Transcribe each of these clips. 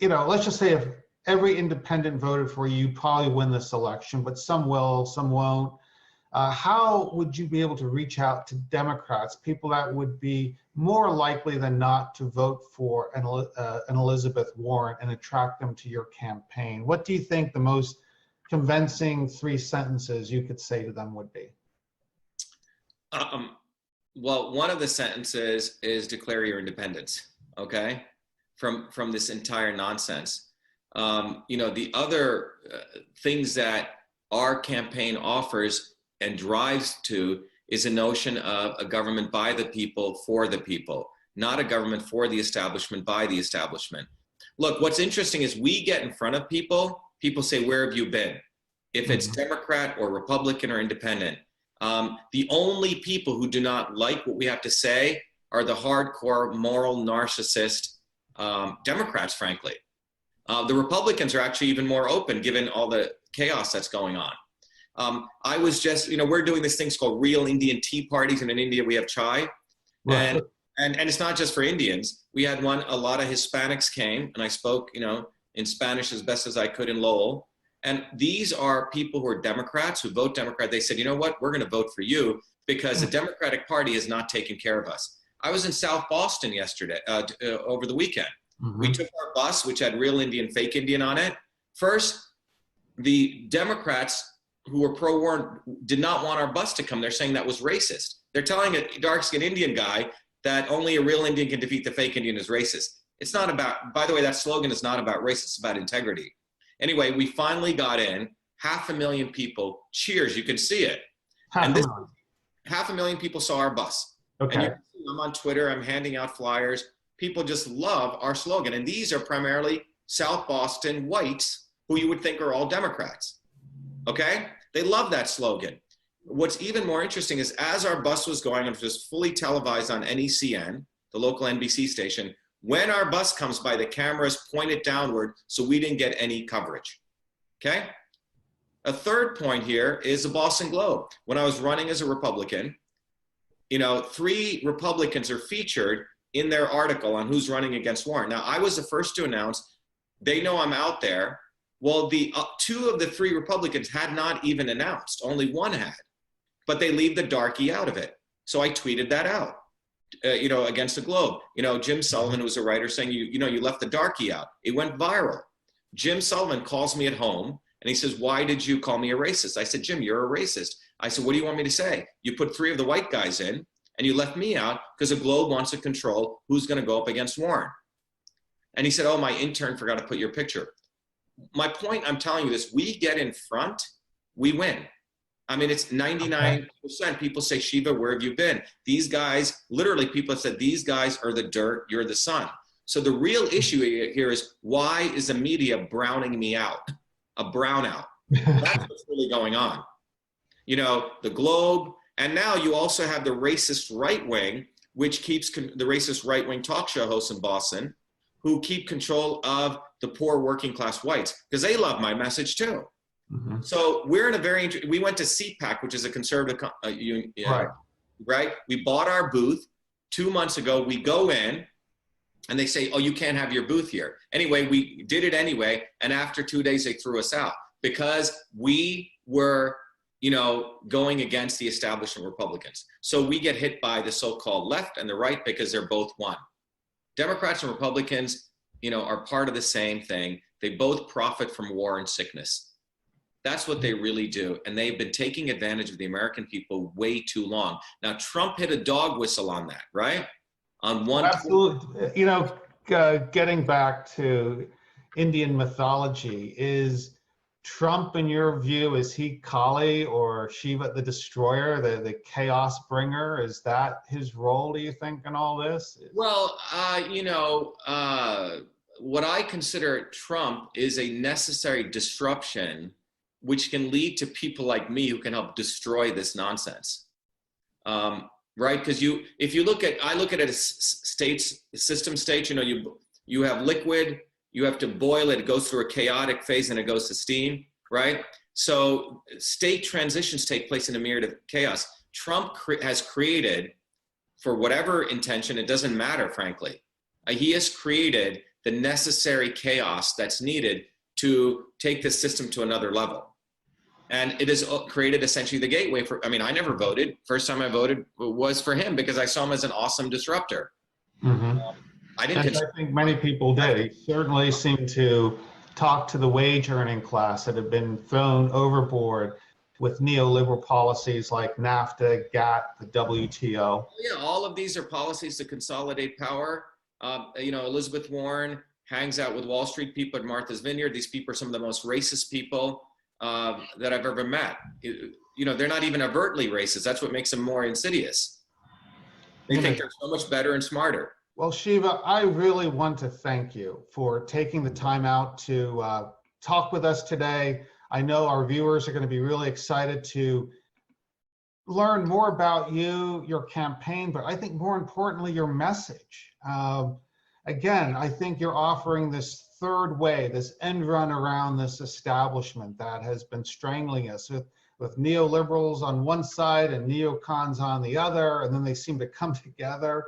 let's just say if every independent voted for you, you'd probably win this election, but some will, some won't. How would you be able to reach out to Democrats, people that would be more likely than not to vote for an Elizabeth Warren, and attract them to your campaign? What do you think the most convincing 3 sentences you could say to them would be? Well, one of the sentences is declare your independence, okay, from this entire nonsense. The other things that our campaign offers and drives to is a notion of a government by the people, for the people, not a government for the establishment, by the establishment. Look, what's interesting is we get in front of people, people say, where have you been? If it's Democrat or Republican or independent, the only people who do not like what we have to say are the hardcore, moral, narcissist Democrats, frankly. The Republicans are actually even more open given all the chaos that's going on. I was just, we're doing this thing called Real Indian Tea Parties, and in India we have chai. Right. And it's not just for Indians. We had a lot of Hispanics came, and I spoke, in Spanish as best as I could in Lowell. And these are people who are Democrats, who vote Democrat. They said, you know what, we're going to vote for you because the Democratic Party is not taking care of us. I was in South Boston yesterday, over the weekend. We took our bus, which had Real Indian, Fake Indian on it. First, the Democrats who were pro-war did not want our bus to come. They're saying that was racist. They're telling a dark-skinned Indian guy that only a real Indian can defeat the fake Indian is racist. It's not about, by the way, that slogan is not about race, it's about integrity. Anyway, we finally got in, 500,000 people, cheers, you could see it. And 500,000 people saw our bus. Okay. And I'm on Twitter, I'm handing out flyers. People just love our slogan. And these are primarily South Boston whites who you would think are all Democrats, okay? They love that slogan. What's even more interesting is as our bus was going, it was fully televised on NECN, the local NBC station, when our bus comes by, the cameras pointed downward so we didn't get any coverage, okay? A third point here is the Boston Globe. When I was running as a Republican, 3 Republicans are featured in their article on who's running against Warren. Now, I was the first to announce, they know I'm out there. Well, the 2 of the 3 Republicans had not even announced, only one had, but they leave the darkie out of it. So I tweeted that out, against the Globe. Jim Sullivan was a writer saying, you left the darkie out. It went viral. Jim Sullivan calls me at home and he says, why did you call me a racist? I said, Jim, you're a racist. I said, what do you want me to say? You put 3 of the white guys in and you left me out because the Globe wants to control who's going to go up against Warren. And he said, oh, my intern forgot to put your picture. My point, I'm telling you this, we get in front, we win. I mean, it's 99% people say, Shiva, where have you been? These guys, literally people have said, these guys are the dirt, you're the sun. So the real issue here is, why is the media browning me out? A brownout. That's what's really going on. The Globe, and now you also have the racist right wing, which keeps the racist right wing talk show hosts in Boston, who keep control of the poor working class whites, because they love my message too. So we're in a we went to CPAC, which is a conservative, right? We bought our booth 2 months ago. We go in and they say, oh, you can't have your booth here. Anyway, we did it anyway. And after 2 days, they threw us out because we were, going against the establishment Republicans. So we get hit by the so-called left and the right because they're both one. Democrats and Republicans, are part of the same thing. They both profit from war and sickness. That's what they really do. And they've been taking advantage of the American people way too long. Now, Trump hit a dog whistle on that, right? On one. Absolutely. Getting back to Indian mythology, is Trump, in your view, is he Kali or Shiva the Destroyer, the chaos bringer? Is that his role, do you think, in all this? Well, what I consider Trump is a necessary disruption, which can lead to people like me who can help destroy this nonsense, right? Because if you look at, I look at it as system states. You have liquid, you have to boil it, it goes through a chaotic phase and it goes to steam, right? So state transitions take place in a myriad of chaos. Trump has created, for whatever intention, it doesn't matter, frankly. He has created the necessary chaos that's needed to take the system to another level. And it has created essentially the gateway for, I mean, I never voted. First time I voted was for him because I saw him as an awesome disruptor. I didn't. And I think many people did. He certainly seemed to talk to the wage earning class that had been thrown overboard with neoliberal policies like NAFTA, GATT, the WTO. Yeah, all of these are policies to consolidate power. You know, Elizabeth Warren hangs out with Wall Street people at Martha's Vineyard. These people are some of the most racist people that I've ever met. You know, they're not even overtly racist. That's what makes them more insidious. They think they're so much better and smarter. Well, Shiva, I really want to thank you for taking the time out to talk with us today. I know our viewers are going to be really excited to learn more about you, your campaign, but I think more importantly, your message. Again, I think you're offering this third way, this end run around this establishment that has been strangling us with neoliberals on one side and neocons on the other, and then they seem to come together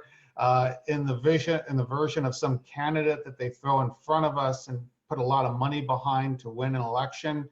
in the version of some candidate that they throw in front of us and put a lot of money behind to win an election.